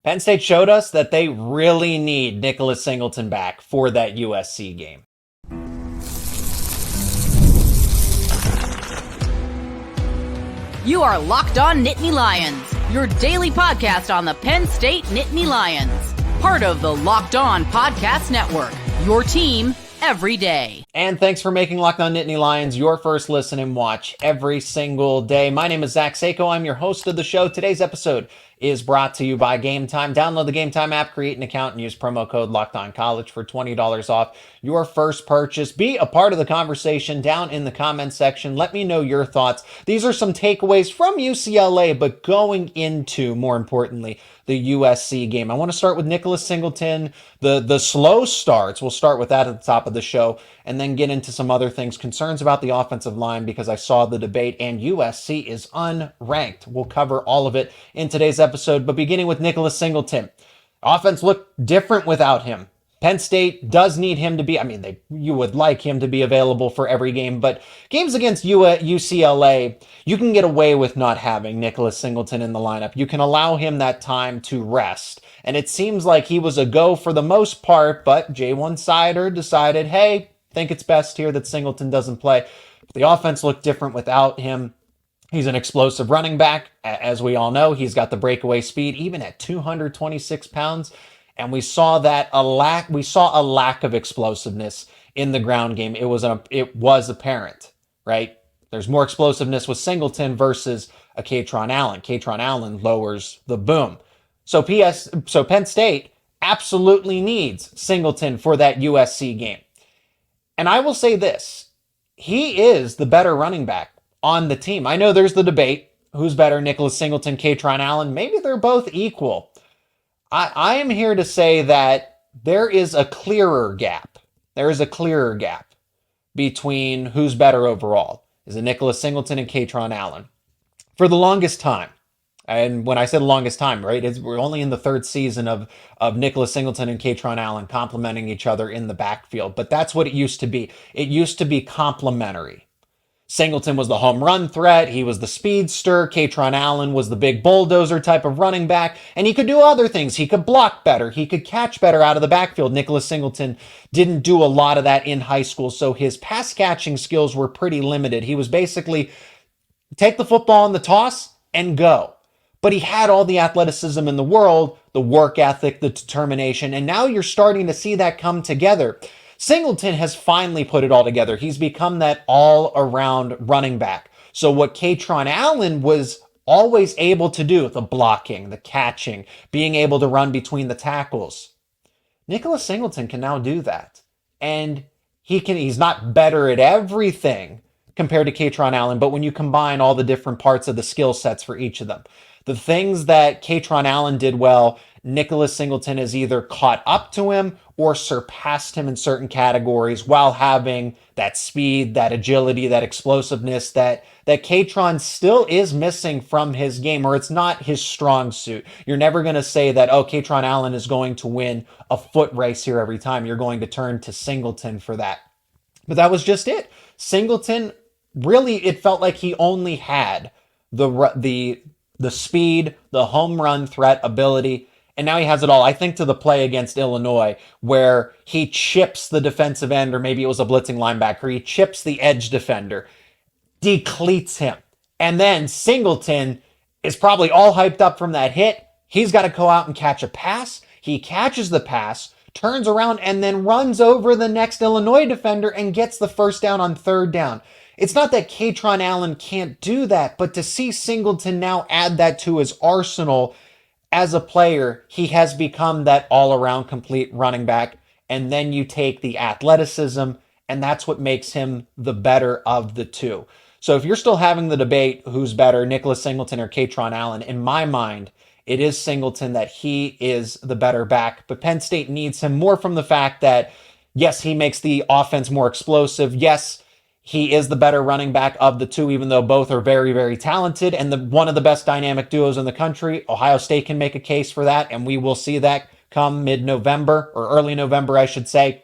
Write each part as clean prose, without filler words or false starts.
Penn State showed us that they really need Nicholas Singleton back for that USC game. You are Locked On Nittany Lions, your daily podcast on the Penn State Nittany Lions. Part of the Locked On Podcast Network, your team every day. And thanks for making Locked On Nittany Lions your first listen and watch every single day. My name is Zach Seyko. I'm your host of the show. Today's episode is brought to you by Game Time. Download the Game Time app, create an account, and use promo code LOCKEDONCollege for $20 off your first purchase. Be a part of the conversation down in the comments section. Let me know your thoughts. These are some takeaways from UCLA, but going into, more importantly, the USC game. I want to start with Nicholas Singleton, the slow starts. We'll start with that at the top of the show, and then get into some other things, concerns about the offensive line, because I saw the debate, and USC is unranked. We'll cover all of it in today's episode, but beginning with Nicholas Singleton. Offense looked different without him. Penn State does need him to be, you would like him to be available for every game, but games against UCLA, you can get away with not having Nicholas Singleton in the lineup. You can allow him that time to rest. And it seems like he was a go for the most part, but J1 Sider decided, hey, think it's best here that Singleton doesn't play. The offense looked different without him. He's an explosive running back. As we all know, he's got the breakaway speed, even at 226 pounds. And we saw a lack of explosiveness in the ground game. It was apparent, right? There's more explosiveness with Singleton versus a Kaytron Allen. Kaytron Allen lowers the boom. So Penn State absolutely needs Singleton for that USC game. And I will say this, he is the better running back on the team. I know there's the debate, who's better, Nicholas Singleton, Kaytron Allen? Maybe they're both equal. I am here to say that there is a clearer gap. There is a clearer gap between who's better overall. Is it Nicholas Singleton and Kaytron Allen? For the longest time, and when I said longest time, right, we're only in the third season of Nicholas Singleton and Kaytron Allen complementing each other in the backfield, but that's what it used to be. It used to be complementary. Singleton was the home run threat. He was the speedster. Kaytron Allen was the big bulldozer type of running back. And he could do other things. He could block better. He could catch better out of the backfield. Nicholas Singleton didn't do a lot of that in high school, so his pass catching skills were pretty limited. He was basically take the football in the toss and go. But he had all the athleticism in the world, the work ethic, the determination, and now you're starting to see that come together. Singleton has finally put it all together. He's become that all-around running back. So what Kaytron Allen was always able to do, the blocking, the catching, being able to run between the tackles, Nicholas Singleton can now do that. And he's not better at everything compared to Kaytron Allen, but when you combine all the different parts of the skill sets for each of them, the things that Kaytron Allen did well, Nicholas Singleton has either caught up to him or surpassed him in certain categories while having that speed, that agility, that explosiveness that Kaytron still is missing from his game, or it's not his strong suit. You're never going to say that, oh, Kaytron Allen is going to win a foot race here every time. You're going to turn to Singleton for that. But that was just it. Singleton, really, it felt like he only had the speed, the home run threat ability, and now he has it all. I think to the play against Illinois where he chips the defensive end, or maybe it was a blitzing linebacker, he chips the edge defender, decleats him. And then Singleton is probably all hyped up from that hit. He's got to go out and catch a pass. He catches the pass, turns around, and then runs over the next Illinois defender and gets the first down on third down. It's not that Kaytron Allen can't do that, but to see Singleton now add that to his arsenal as a player, he has become that all-around complete running back. And then you take the athleticism, and that's what makes him the better of the two. So if you're still having the debate who's better, Nicholas Singleton or Kaytron Allen, in my mind, it is Singleton, that he is the better back. But Penn State needs him more from the fact that, yes, he makes the offense more explosive. Yes, he is the better running back of the two, even though both are very, very talented and one of the best dynamic duos in the country. Ohio State can make a case for that, and we will see that come mid-November, or early November, I should say.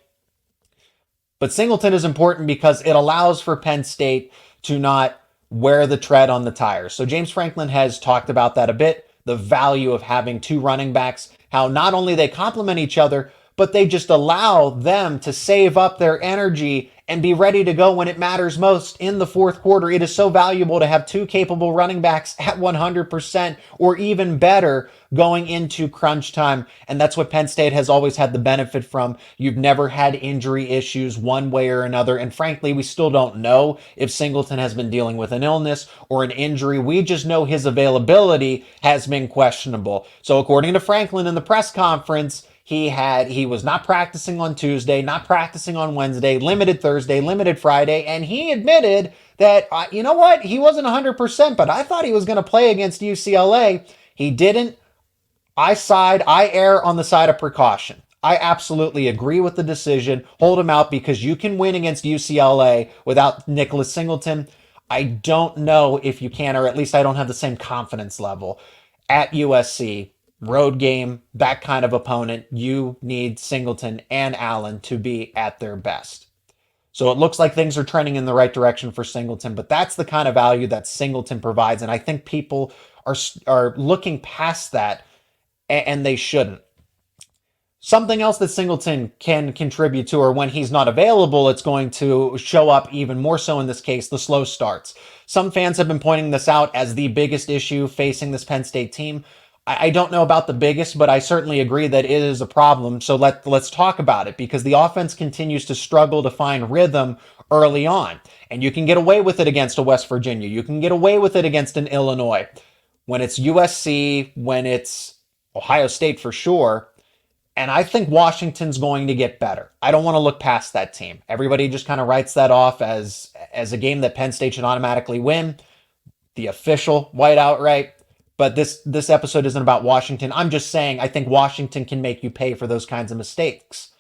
But Singleton is important because it allows for Penn State to not wear the tread on the tires. So James Franklin has talked about that a bit. the value of having two running backs, how not only they complement each other, but they just allow them to save up their energy and be ready to go when it matters most in the fourth quarter. It is so valuable to have two capable running backs at 100% or even better going into crunch time. And that's what Penn State has always had the benefit from. You've never had injury issues one way or another. And frankly, we still don't know if Singleton has been dealing with an illness or an injury. We just know his availability has been questionable. So according to Franklin in the press conference, he was not practicing on Tuesday, not practicing on Wednesday, limited Thursday, limited Friday, and he admitted that, you know what, he wasn't 100%, but I thought he was going to play against UCLA. He didn't. I err on the side of precaution. I absolutely agree with the decision. Hold him out because you can win against UCLA without Nicholas Singleton. I don't know if you can, or at least I don't have the same confidence level at USC. Road game, that kind of opponent, you need Singleton and Allen to be at their best. So it looks like things are trending in the right direction for Singleton, but that's the kind of value that Singleton provides. And I think people are looking past that, and they shouldn't. Something else that Singleton can contribute to, or when he's not available, it's going to show up even more so in this case, the slow starts. Some fans have been pointing this out as the biggest issue facing this Penn State team. I don't know about the biggest, but I certainly agree that it is a problem. So let's talk about it, because the offense continues to struggle to find rhythm early on. And you can get away with it against a West Virginia. You can get away with it against an Illinois. When it's USC, when it's Ohio State for sure. And I think Washington's going to get better. I don't want to look past that team. Everybody just kind of writes that off as a game that Penn State should automatically win. The official whiteout, right? But this episode isn't about Washington. I'm just saying I think Washington can make you pay for those kinds of mistakes.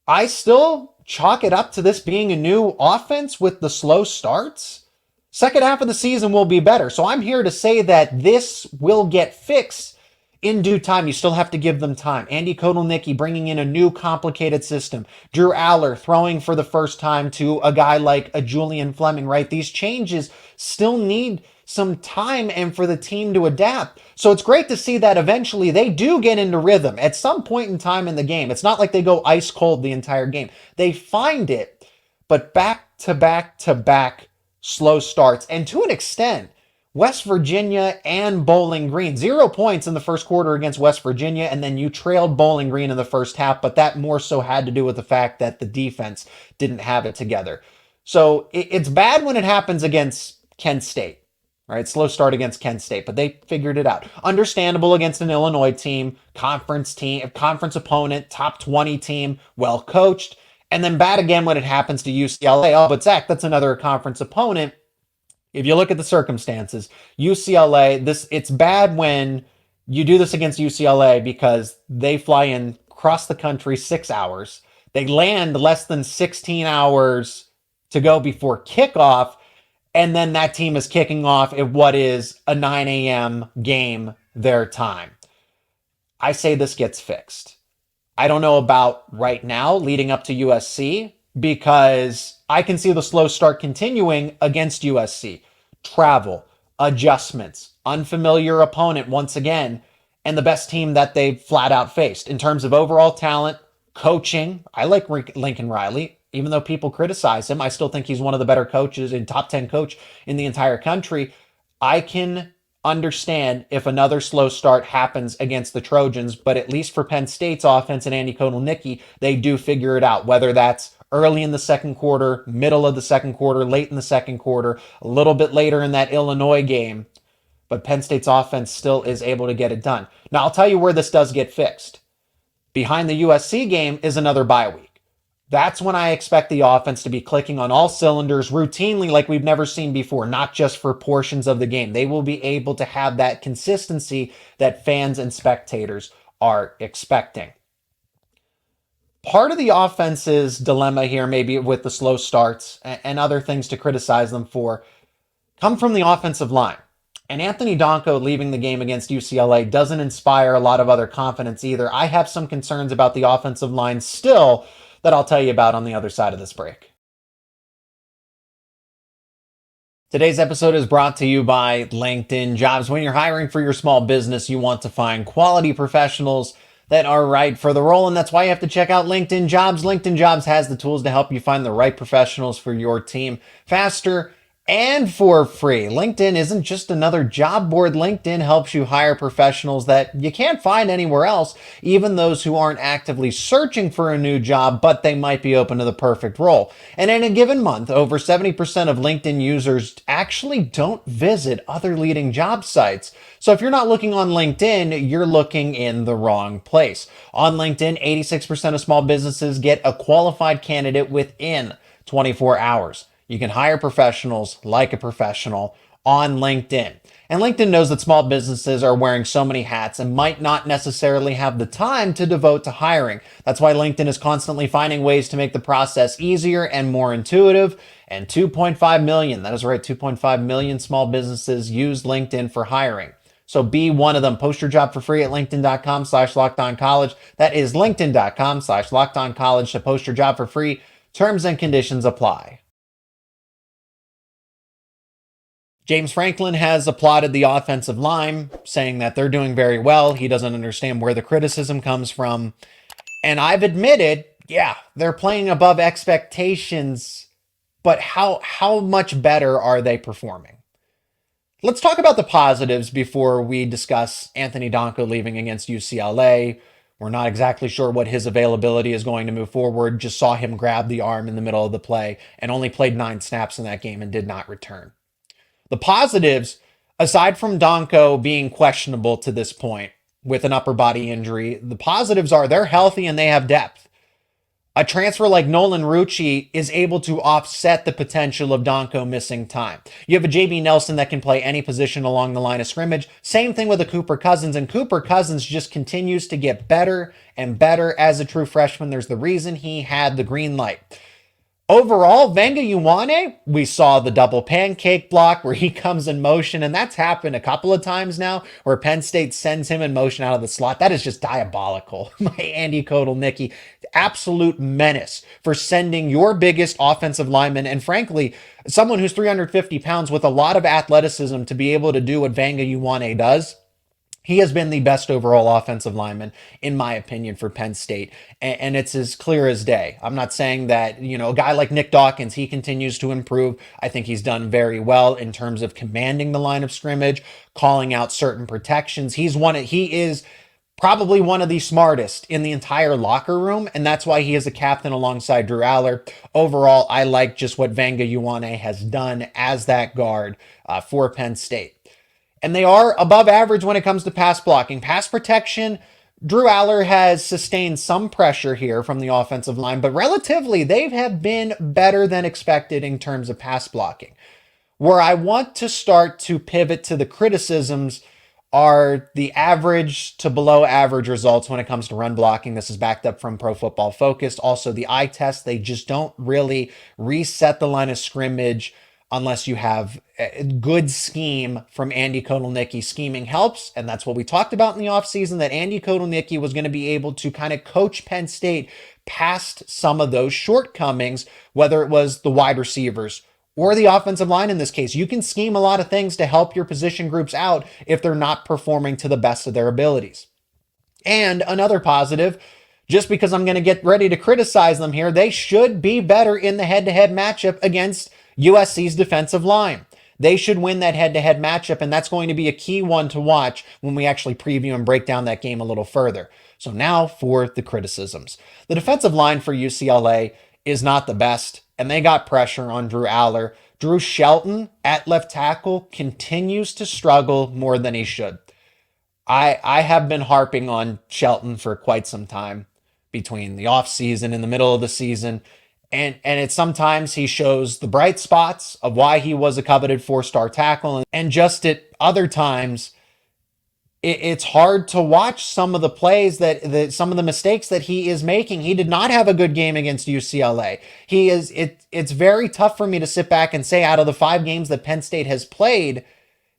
I still chalk it up to this being a new offense with the slow starts. Second half of the season will be better. So I'm here to say that this will get fixed in due time. You still have to give them time. Andy Kotelnicki bringing in a new complicated system. Drew Aller throwing for the first time to a guy like a Julian Fleming, right? These changes still need some time and for the team to adapt. So it's great to see that eventually they do get into rhythm at some point in time in the game. It's not like they go ice cold the entire game. They find it, but back to back slow starts. And to an extent, West Virginia and Bowling Green, 0 points in the first quarter against West Virginia, and then you trailed Bowling Green in the first half, but that more so had to do with the fact that the defense didn't have it together. So it's bad when it happens against Kent State. Right, slow start against Kent State, but they figured it out. Understandable against an Illinois team, conference opponent, top 20 team, well coached, and then bad again when it happens to UCLA. Oh, but Zach, that's another conference opponent. If you look at the circumstances, UCLA, it's bad when you do this against UCLA because they fly in across the country 6 hours. They land less than 16 hours to go before kickoff. And then that team is kicking off at what is a 9 a.m. game their time. I say this gets fixed. I don't know about right now leading up to USC because I can see the slow start continuing against USC. Travel, adjustments, unfamiliar opponent once again, and the best team that they've flat out faced. In terms of overall talent, coaching, I like Lincoln Riley. Even though people criticize him, I still think he's one of the better coaches and top 10 coach in the entire country. I can understand if another slow start happens against the Trojans, but at least for Penn State's offense and Andy Kotelnicki, they do figure it out, whether that's early in the second quarter, middle of the second quarter, late in the second quarter, a little bit later in that Illinois game. But Penn State's offense still is able to get it done. Now, I'll tell you where this does get fixed. Behind the USC game is another bye week. That's when I expect the offense to be clicking on all cylinders routinely like we've never seen before, not just for portions of the game. They will be able to have that consistency that fans and spectators are expecting. Part of the offense's dilemma here, maybe with the slow starts and other things to criticize them for, come from the offensive line. And Anthony Donko leaving the game against UCLA doesn't inspire a lot of other confidence either. I have some concerns about the offensive line still that I'll tell you about on the other side of this break. Today's episode is brought to you by LinkedIn Jobs. When you're hiring for your small business, you want to find quality professionals that are right for the role, and that's why you have to check out LinkedIn Jobs. LinkedIn Jobs has the tools to help you find the right professionals for your team faster and for free. LinkedIn isn't just another job board. LinkedIn helps you hire professionals that you can't find anywhere else, even those who aren't actively searching for a new job, but they might be open to the perfect role. And in a given month, over 70% of LinkedIn users actually don't visit other leading job sites. So if you're not looking on LinkedIn, you're looking in the wrong place. On LinkedIn, 86% of small businesses get a qualified candidate within 24 hours. You can hire professionals like a professional on LinkedIn. And LinkedIn knows that small businesses are wearing so many hats and might not necessarily have the time to devote to hiring. That's why LinkedIn is constantly finding ways to make the process easier and more intuitive. And 2.5 million, that is right, 2.5 million small businesses use LinkedIn for hiring. So be one of them. Post your job for free at linkedin.com/lockedoncollege. That is linkedin.com/lockedoncollege to post your job for free. Terms and conditions apply. James Franklin has applauded the offensive line, saying that they're doing very well. He doesn't understand where the criticism comes from. And I've admitted, yeah, they're playing above expectations, but how much better are they performing? Let's talk about the positives before we discuss Anthony Donko leaving against UCLA. We're not exactly sure what his availability is going to move forward. Just saw him grab the arm in the middle of the play and only played 9 snaps in that game and did not return. The positives, aside from Donko being questionable to this point with an upper body injury, the positives are they're healthy and they have depth. A transfer like Nolan Rucci is able to offset the potential of Donko missing time. You have a JB Nelson that can play any position along the line of scrimmage. Same thing with a Cooper Cousins, and Cooper Cousins just continues to get better and better as a true freshman. There's the reason he had the green light. Overall, Venga Ioane, we saw the double pancake block where he comes in motion, and that's happened a couple of times now where Penn State sends him in motion out of the slot. That is just diabolical. My Andy Kotelnicki, absolute menace for sending your biggest offensive lineman, and frankly, someone who's 350 pounds with a lot of athleticism to be able to do what Venga Ioane does. He has been the best overall offensive lineman, in my opinion, for Penn State. And it's as clear as day. I'm not saying that, a guy like Nick Dawkins, he continues to improve. I think he's done very well in terms of commanding the line of scrimmage, calling out certain protections. He is probably one of the smartest in the entire locker room, and that's why he is a captain alongside Drew Aller. Overall, I like just what Venga Ioane has done as that guard for Penn State. And they are above average when it comes to pass blocking. Pass protection, Drew Aller has sustained some pressure here from the offensive line, but relatively, they have been better than expected in terms of pass blocking. Where I want to start to pivot to the criticisms are the average to below average results when it comes to run blocking. This is backed up from Pro Football Focus. Also, the eye test, they just don't really reset the line of scrimmage unless you have a good scheme from Andy Kotelnicki. Scheming helps, and that's what we talked about in the offseason, that Andy Kotelnicki was going to be able to kind of coach Penn State past some of those shortcomings, whether it was the wide receivers or the offensive line in this case. You can scheme a lot of things to help your position groups out if they're not performing to the best of their abilities. And another positive, just because I'm going to get ready to criticize them here, they should be better in the head-to-head matchup against USC's defensive line. They should win that head-to-head matchup, and that's going to be a key one to watch when we actually preview and break down that game a little further. So now for the criticisms. The defensive line for UCLA is not the best, and they got pressure on Drew Aller. Drew Shelton at left tackle continues to struggle more than he should. I have been harping on Shelton for quite some time between the offseason and the middle of the season. And it's sometimes he shows the bright spots of why he was a coveted 4-star tackle. And just at other times, it's hard to watch some of the plays some of the mistakes that he is making. He did not have a good game against UCLA. It's very tough for me to sit back and say out of the 5 games that Penn State has played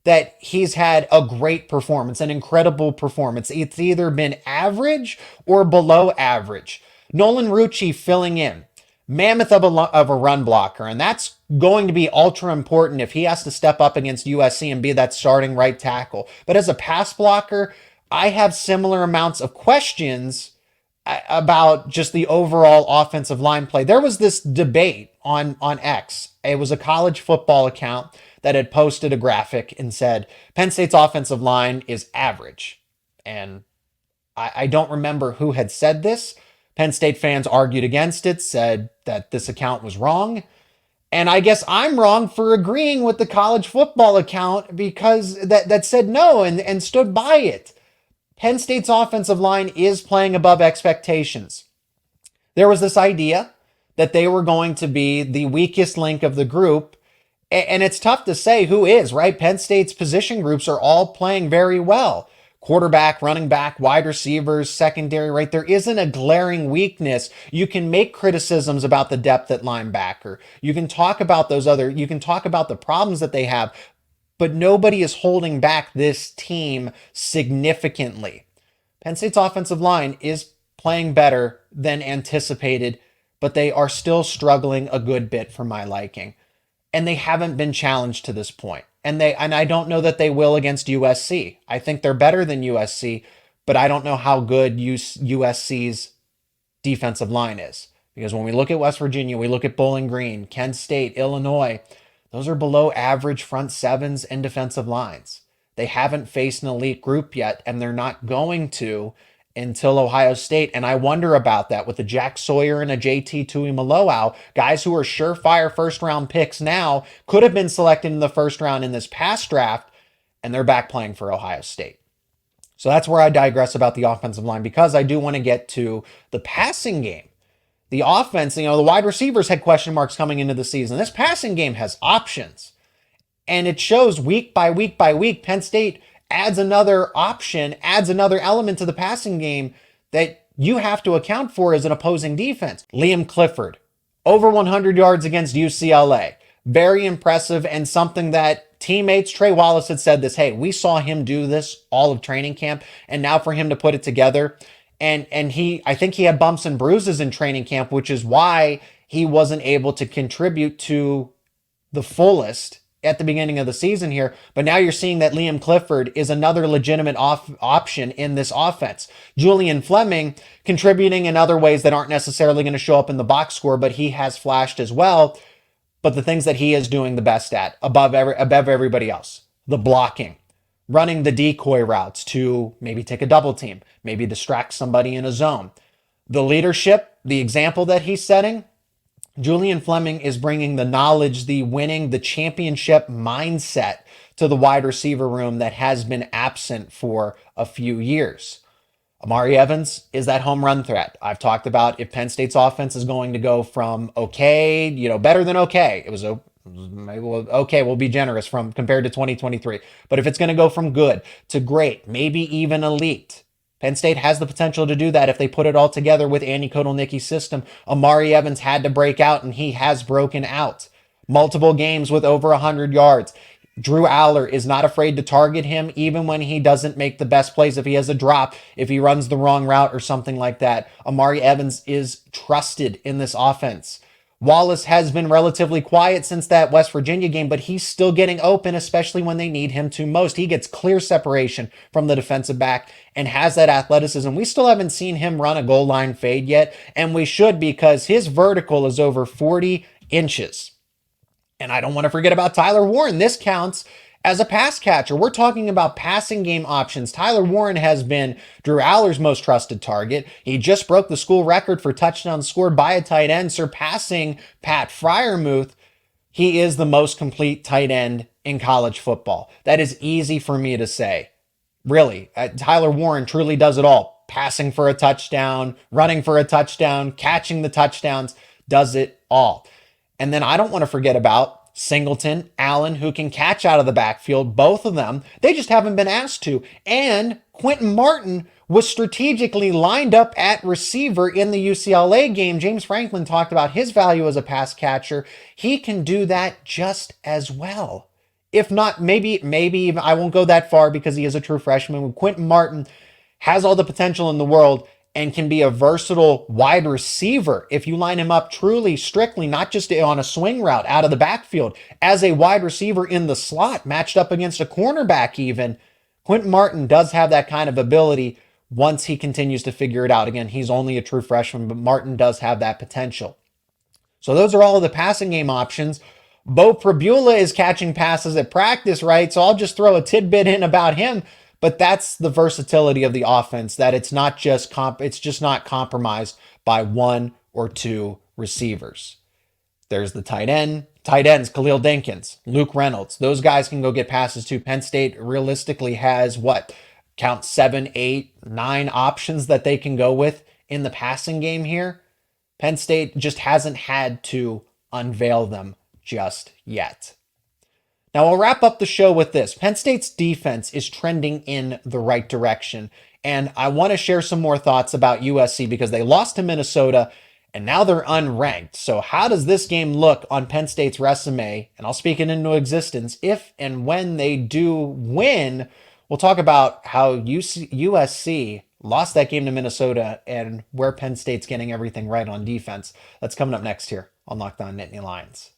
that he's had a great performance, an incredible performance. It's either been average or below average. Nolan Rucci filling in. mammoth of a run blocker, and that's going to be ultra important if he has to step up against USC and be that starting right tackle. But as a pass blocker, I have similar amounts of questions about just the overall offensive line play. There was this debate on X. It was a college football account that had posted a graphic and said, Penn State's offensive line is average. And I don't remember who had said this. Penn State fans argued against it, said that this account was wrong. And I guess I'm wrong for agreeing with the college football account because that said no and stood by it. Penn State's offensive line is playing above expectations. There was this idea that they were going to be the weakest link of the group. And it's tough to say who is, right? Penn State's position groups are all playing very well. Quarterback, running back, wide receivers, secondary, right? There isn't a glaring weakness. You can make criticisms about the depth at linebacker. You can talk about you can talk about the problems that they have, but nobody is holding back this team significantly. Penn State's offensive line is playing better than anticipated, but they are still struggling a good bit for my liking. And they haven't been challenged to this point. And I don't know that they will against USC. I think they're better than USC, but I don't know how good USC's defensive line is. Because when we look at West Virginia, we look at Bowling Green, Kent State, Illinois, those are below average front sevens and defensive lines. They haven't faced an elite group yet, and they're not going to until Ohio State. And I wonder about that with a Jack Sawyer and a JT Tuimoloau, guys who are surefire first-round picks now, could have been selected in the first round in this past draft, and they're back playing for Ohio State. So that's where I digress about the offensive line, because I do want to get to the passing game. The offense, the wide receivers had question marks coming into the season. This passing game has options. And it shows week by week by week, Penn State adds another option, adds another element to the passing game that you have to account for as an opposing defense. Liam Clifford, over 100 yards against UCLA. Very impressive, and something that teammates, Trey Wallace had said this, hey, we saw him do this all of training camp, and now for him to put it together. And I think he had bumps and bruises in training camp, which is why he wasn't able to contribute to the fullest at the beginning of the season here. But now you're seeing that Liam Clifford is another legitimate option in this offense. Julian Fleming contributing in other ways that aren't necessarily going to show up in the box score, but he has flashed as well. But the things that he is doing the best at, above everybody else, the blocking, running the decoy routes to maybe take a double team, maybe distract somebody in a zone. The leadership, the example that he's setting, Julian Fleming is bringing the knowledge, the winning, the championship mindset to the wide receiver room that has been absent for a few years. Amari Evans is that home run threat. I've talked about if Penn State's offense is going to go from okay, better than okay. It was okay, we'll be generous from compared to 2023. But if it's going to go from good to great, maybe even elite, Penn State has the potential to do that if they put it all together with Andy Kotelnicki's system. Amari Evans had to break out, and he has broken out. Multiple games with over 100 yards. Drew Aller is not afraid to target him, even when he doesn't make the best plays. If he has a drop, if he runs the wrong route or something like that, Amari Evans is trusted in this offense. Wallace has been relatively quiet since that West Virginia game, but he's still getting open, especially when they need him to most. He gets clear separation from the defensive back and has that athleticism. We still haven't seen him run a goal line fade yet, and we should, because his vertical is over 40 inches. And I don't want to forget about Tyler Warren. This counts as a pass catcher. We're talking about passing game options. Tyler Warren has been Drew Aller's most trusted target. He just broke the school record for touchdowns scored by a tight end, surpassing Pat Freiermuth. He is the most complete tight end in college football. That is easy for me to say. Really, Tyler Warren truly does it all. Passing for a touchdown, running for a touchdown, catching the touchdowns, does it all. And then I don't want to forget about Singleton, Allen, who can catch out of the backfield, both of them. They just haven't been asked to. And Quentin Martin was strategically lined up at receiver in the UCLA game. James Franklin talked about his value as a pass catcher. He can do that just as well. If not, maybe even, I won't go that far because he is a true freshman. Quentin Martin has all the potential in the world, and can be a versatile wide receiver if you line him up truly, strictly, not just on a swing route out of the backfield, as a wide receiver in the slot matched up against a cornerback even. Quentin Martin does have that kind of ability once he continues to figure it out. Again, he's only a true freshman, but Martin does have that potential. So those are all of the passing game options. Bo Prabula is catching passes at practice, right? So I'll just throw a tidbit in about him. But that's the versatility of the offense, that it's not just not compromised by one or two receivers. There's the tight ends, Khalil Dinkins, Luke Reynolds. Those guys can go get passes too. Penn State realistically has count 7, 8, 9 options that they can go with in the passing game here. Penn State just hasn't had to unveil them just yet. Now, I'll wrap up the show with this. Penn State's defense is trending in the right direction. And I want to share some more thoughts about USC because they lost to Minnesota and now they're unranked. So how does this game look on Penn State's resume? And I'll speak it into existence if and when they do win. We'll talk about how USC lost that game to Minnesota and where Penn State's getting everything right on defense. That's coming up next here on Locked On Nittany Lions.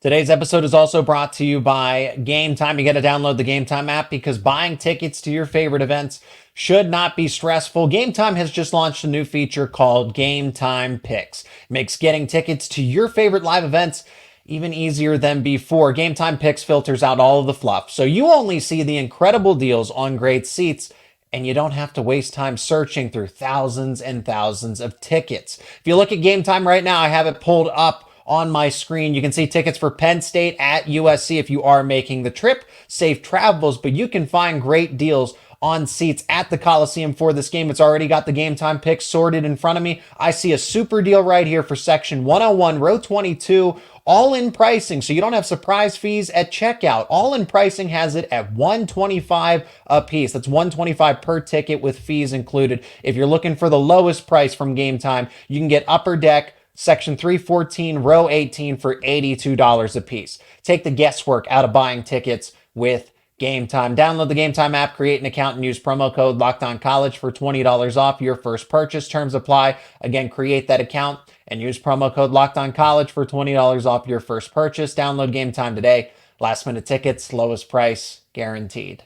Today's episode is also brought to you by Game Time. You got to download the Game Time app because buying tickets to your favorite events should not be stressful. Game Time has just launched a new feature called Game Time Picks. It makes getting tickets to your favorite live events even easier than before. Game Time Picks filters out all of the fluff, so you only see the incredible deals on great seats, and you don't have to waste time searching through thousands and thousands of tickets. If you look at Game Time right now, I have it pulled up on my screen. You can see tickets for Penn State at USC if you are making the trip. Safe travels, but you can find great deals on seats at the Coliseum for this game. It's already got the Game Time picks sorted in front of me. I see a super deal right here for section 101, row 22, all-in pricing, so you don't have surprise fees at checkout. All-in pricing has it at $125 a piece. That's $125 per ticket with fees included. If you're looking for the lowest price from Game Time, you can get Upper Deck, Section 314, row 18 for $82 a piece. Take the guesswork out of buying tickets with Game Time. Download the Game Time app, create an account, and use promo code LOCKEDONCollege for $20 off your first purchase. Terms apply. Again, create that account and use promo code LOCKEDONCollege for $20 off your first purchase. Download Game Time today. Last minute tickets, lowest price, guaranteed.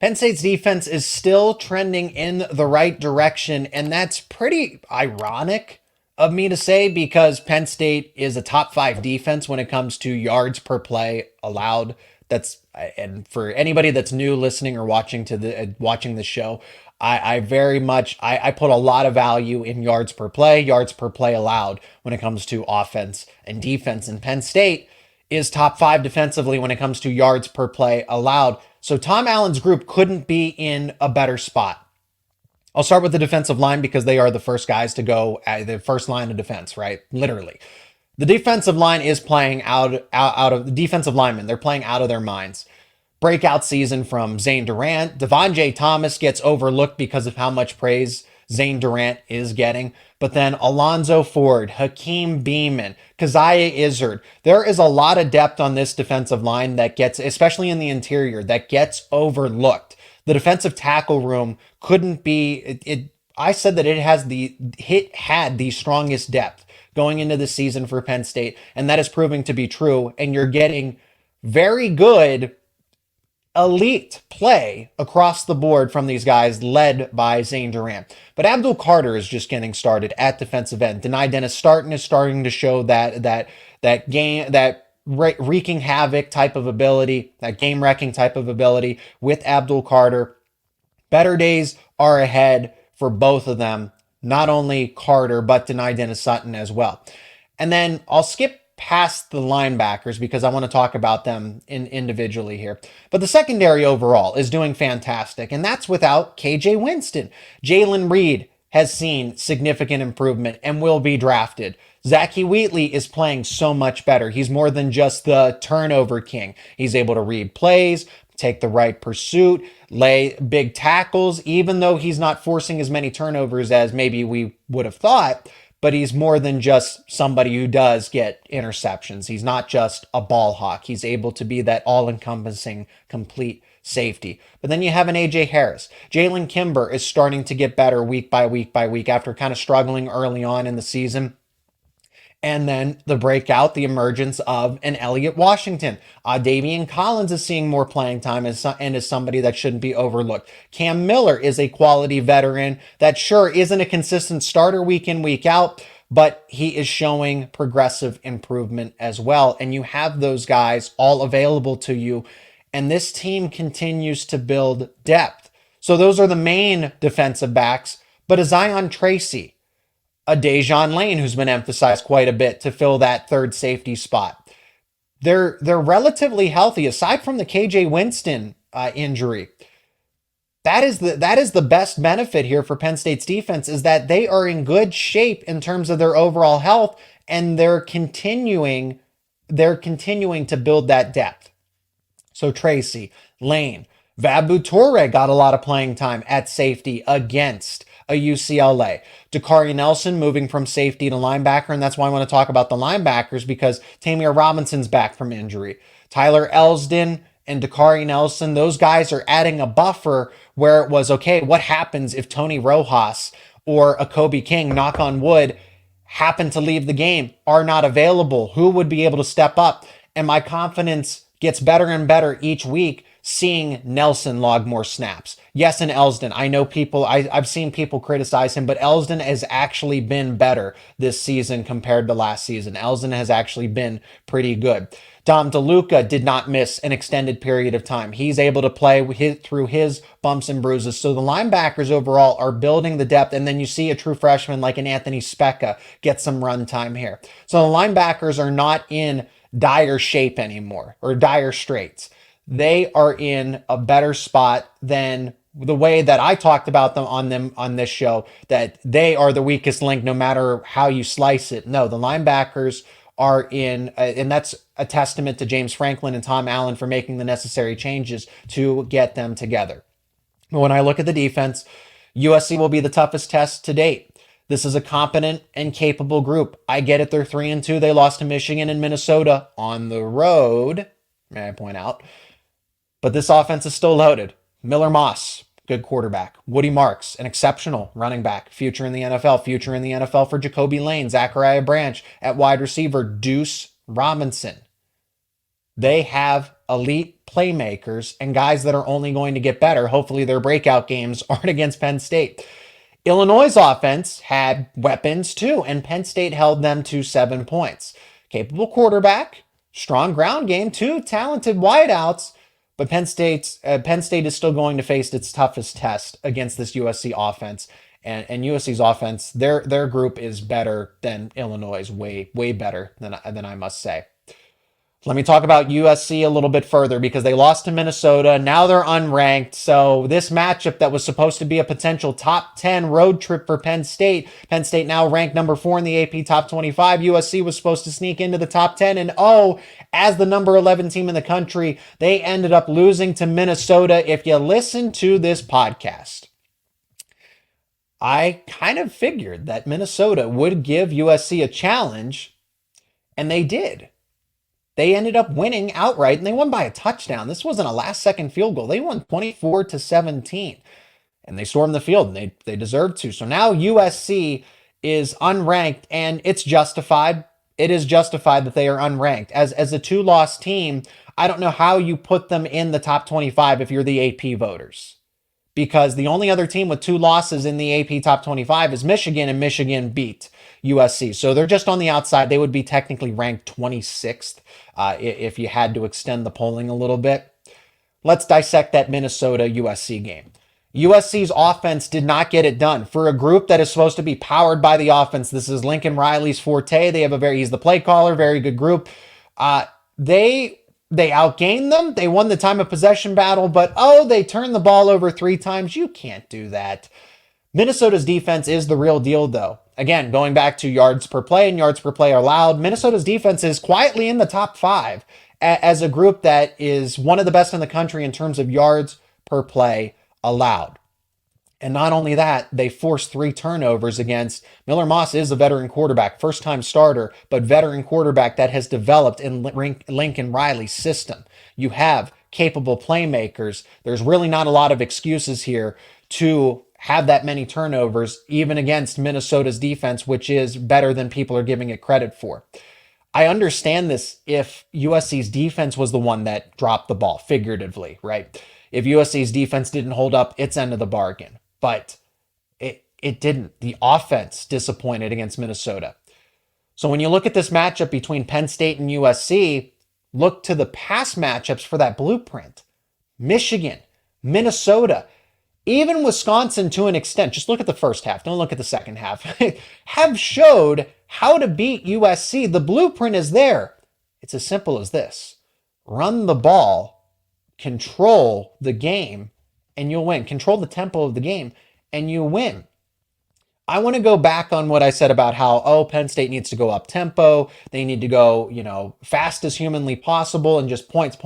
Penn State's defense is still trending in the right direction, and that's pretty ironic of me to say because Penn State is a top 5 defense when it comes to yards per play allowed. And for anybody that's new listening or watching the show, I put a lot of value in yards per play allowed when it comes to offense and defense. And Penn State is top 5 defensively when it comes to yards per play allowed. So Tom Allen's group couldn't be in a better spot. I'll start with the defensive line because they are the first guys to go at the first line of defense, right? Literally. The defensive line is playing out of the defensive linemen. They're playing out of their minds. Breakout season from Zane Durant. Devontae Thomas gets overlooked because of how much praise Zane Durant is getting. But then Alonzo Ford, Hakeem Beamon, Keziah Izzard. There is a lot of depth on this defensive line that gets, especially in the interior, that gets overlooked. The defensive tackle room couldn't be, I said that it had the strongest depth going into the season for Penn State, and that is proving to be true. And you're getting very good elite play across the board from these guys led by Zane Durant. But Abdul Carter is just getting started at defensive end. Denai Dennis is starting to show that wreaking havoc type of ability, that game wrecking type of ability with Abdul Carter. Better days are ahead for both of them, not only Carter, but Denai Dennis Sutton as well. And then I'll skip past the linebackers because I want to talk about them individually here. But the secondary overall is doing fantastic, and that's without KJ Winston. Jalen Reed has seen significant improvement and will be drafted. Zachy Wheatley is playing so much better. He's more than just the turnover king. He's able to read plays, take the right pursuit, lay big tackles, even though he's not forcing as many turnovers as maybe we would have thought. But he's more than just somebody who does get interceptions. He's not just a ball hawk. He's able to be that all-encompassing, complete safety. But then you have an A.J. Harris. Jalen Kimber is starting to get better week by week by week after kind of struggling early on in the season. And then the breakout, the emergence of an Elliott Washington. Davian Collins is seeing more playing time and is somebody that shouldn't be overlooked. Cam Miller is a quality veteran that sure isn't a consistent starter week in, week out, but he is showing progressive improvement as well. And you have those guys all available to you. And this team continues to build depth. So those are the main defensive backs. But a Zion Tracy, a Dejon Lane, who's been emphasized quite a bit to fill that third safety spot. They're relatively healthy, aside from the KJ Winston injury. That is the best benefit here for Penn State's defense, is that they are in good shape in terms of their overall health, and they're continuing to build that depth. So Tracy, Lane, Vabu Toure got a lot of playing time at safety against a UCLA. Dakari Nelson moving from safety to linebacker, and that's why I want to talk about the linebackers, because Tamir Robinson's back from injury. Tyler Elsdon and Dakari Nelson, those guys are adding a buffer where it was, okay, what happens if Tony Rojas or a Kobe King, knock on wood, happen to leave the game, are not available? Who would be able to step up? And my confidence gets better and better each week seeing Nelson log more snaps. Yes, and Elsdon. I know I've seen people criticize him, but Elsdon has actually been better this season compared to last season. Elsdon has actually been pretty good. Dom DeLuca did not miss an extended period of time. He's able to play through his bumps and bruises. So the linebackers overall are building the depth, and then you see a true freshman like an Anthony Specca get some run time here. So the linebackers are not in dire shape anymore, or dire straits. They are in a better spot than the way that I talked about them on this show, that they are the weakest link no matter how you slice it. No, the linebackers are in, and that's a testament to James Franklin and Tom Allen for making the necessary changes to get them together. When I look at the defense, USC will be the toughest test to date. This is a competent and capable group. I get it, they're 3-2. They lost to Michigan and Minnesota on the road, may I point out. But this offense is still loaded. Miller Moss, good quarterback. Woody Marks, an exceptional running back. Future in the NFL. Future in the NFL for Jacoby Lane. Zachariah Branch at wide receiver. Deuce Robinson. They have elite playmakers and guys that are only going to get better. Hopefully their breakout games aren't against Penn State. Illinois' offense had weapons too, and Penn State held them to 7 points. Capable quarterback, strong ground game, 2 talented wideouts. But Penn State is still going to face its toughest test against this USC offense. And USC's offense, their group is better than Illinois', way better than I must say. Let me talk about USC a little bit further, because they lost to Minnesota. Now they're unranked. So this matchup that was supposed to be a potential top 10 road trip for Penn State now ranked number 4 in the AP top 25. USC was supposed to sneak into the top 10. And as the number 11 team in the country, they ended up losing to Minnesota. If you listen to this podcast, I kind of figured that Minnesota would give USC a challenge, and they did. They ended up winning outright, and they won by a touchdown. This wasn't a last-second field goal. They won 24-17, and they stormed the field, and they deserved to. So now USC is unranked, and it's justified. It is justified that they are unranked. As a 2-loss team, I don't know how you put them in the top 25 if you're the AP voters, because the only other team with 2 losses in the AP top 25 is Michigan, and Michigan beat USC. So they're just on the outside. They would be technically ranked 26th if you had to extend the polling a little bit. Let's dissect that Minnesota-USC game. USC's offense did not get it done. For a group that is supposed to be powered by the offense, this is Lincoln Riley's forte. They have he's the play caller, very good group. They outgained them. They won the time of possession battle, but they turned the ball over 3 times. You can't do that. Minnesota's defense is the real deal, though. Again, going back to yards per play and yards per play allowed, Minnesota's defense is quietly in the top 5 as a group that is one of the best in the country in terms of yards per play allowed. And not only that, they forced 3 turnovers against Miller Moss. Is a veteran quarterback, first-time starter, but veteran quarterback that has developed in Lincoln Riley's system. You have capable playmakers, there's really not a lot of excuses here to have that many turnovers, even against Minnesota's defense, which is better than people are giving it credit for. I understand this if USC's defense was the one that dropped the ball, figuratively, right? If USC's defense didn't hold up its end of the bargain, but it didn't. The offense disappointed against Minnesota. So when you look at this matchup between Penn State and USC, look to the past matchups for that blueprint. Michigan, Minnesota, even Wisconsin to an extent, just look at the first half, don't look at the second half, have showed how to beat USC. The blueprint is there. It's as simple as this. Run the ball, control the game, and you'll win. Control the tempo of the game, and you win. I want to go back on what I said about how, Penn State needs to go up tempo. They need to go, fast as humanly possible and just points.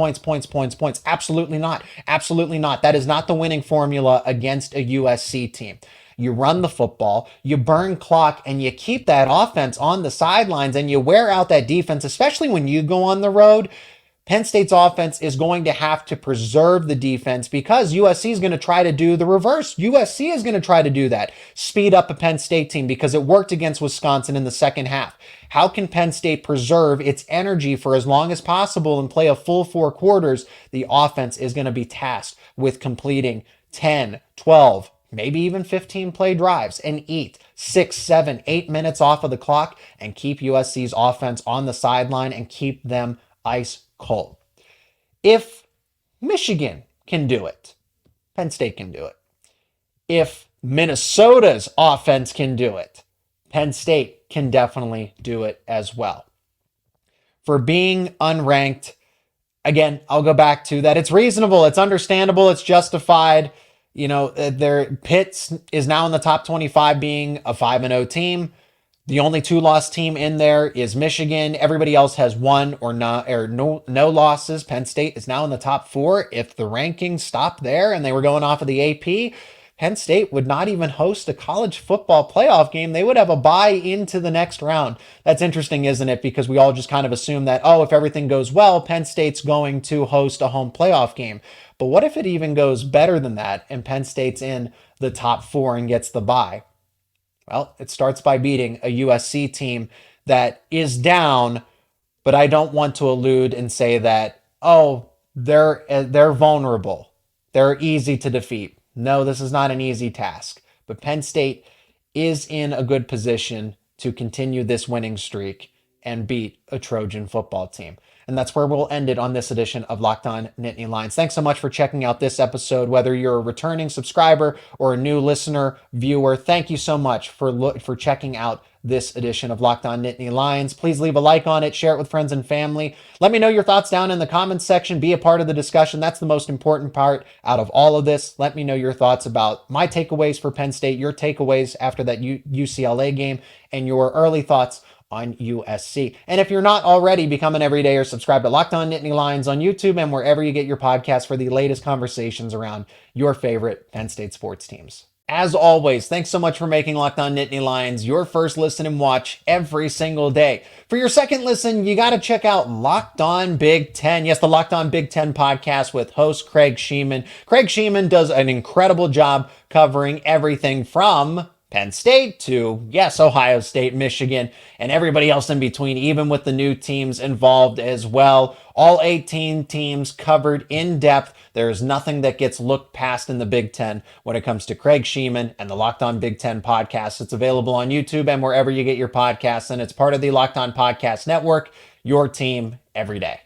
Absolutely not. Absolutely not. That is not the winning formula against a USC team. You run the football, you burn clock, and you keep that offense on the sidelines, and you wear out that defense, especially when you go on the road. Penn State's offense is going to have to preserve the defense because USC is going to try to do the reverse. USC is going to try to do that. Speed up a Penn State team because it worked against Wisconsin in the second half. How can Penn State preserve its energy for as long as possible and play a full 4 quarters? The offense is going to be tasked with completing 10, 12, maybe even 15 play drives and eat 6, 7, 8 minutes off of the clock and keep USC's offense on the sideline and keep them ice cold. If Michigan can do it, Penn State can do it. If Minnesota's offense can do it, Penn State can definitely do it as well. For being unranked, again, I'll go back to that. It's reasonable, it's understandable, it's justified. Their Pitt is now in the top 25 being a 5-0 team. The only 2-loss team in there is Michigan. Everybody else has 1 or no losses. Penn State is now in the top 4. If the rankings stopped there and they were going off of the AP, Penn State would not even host a college football playoff game. They would have a bye into the next round. That's interesting, isn't it? Because we all just kind of assume that, if everything goes well, Penn State's going to host a home playoff game. But what if it even goes better than that and Penn State's in the top 4 and gets the bye? Well, it starts by beating a USC team that is down, but I don't want to allude and say that, they're vulnerable. They're easy to defeat. No, this is not an easy task. But Penn State is in a good position to continue this winning streak and beat a Trojan football team. And that's where we'll end it on this edition of Locked On Nittany Lions. Thanks so much for checking out this episode. Whether you're a returning subscriber or a new listener, viewer, thank you so much for checking out this edition of Locked On Nittany Lions. Please leave a like on it, share it with friends and family. Let me know your thoughts down in the comments section. Be a part of the discussion. That's the most important part out of all of this. Let me know your thoughts about my takeaways for Penn State, your takeaways after that UCLA game, and your early thoughts on USC. And if you're not already, become an everyday or subscribe to Locked On Nittany Lions on YouTube and wherever you get your podcasts for the latest conversations around your favorite Penn State sports teams. As always, thanks so much for making Locked On Nittany Lions your first listen and watch every single day. For your second listen, you got to check out Locked On Big Ten. Yes, the Locked On Big Ten podcast with host Craig Sheeman. Craig Sheeman does an incredible job covering everything from Penn State to, yes, Ohio State, Michigan, and everybody else in between, even with the new teams involved as well. All 18 teams covered in depth. There is nothing that gets looked past in the Big Ten when it comes to Craig Sheeman and the Locked On Big Ten podcast. It's available on YouTube and wherever you get your podcasts, and it's part of the Locked On Podcast Network, your team every day.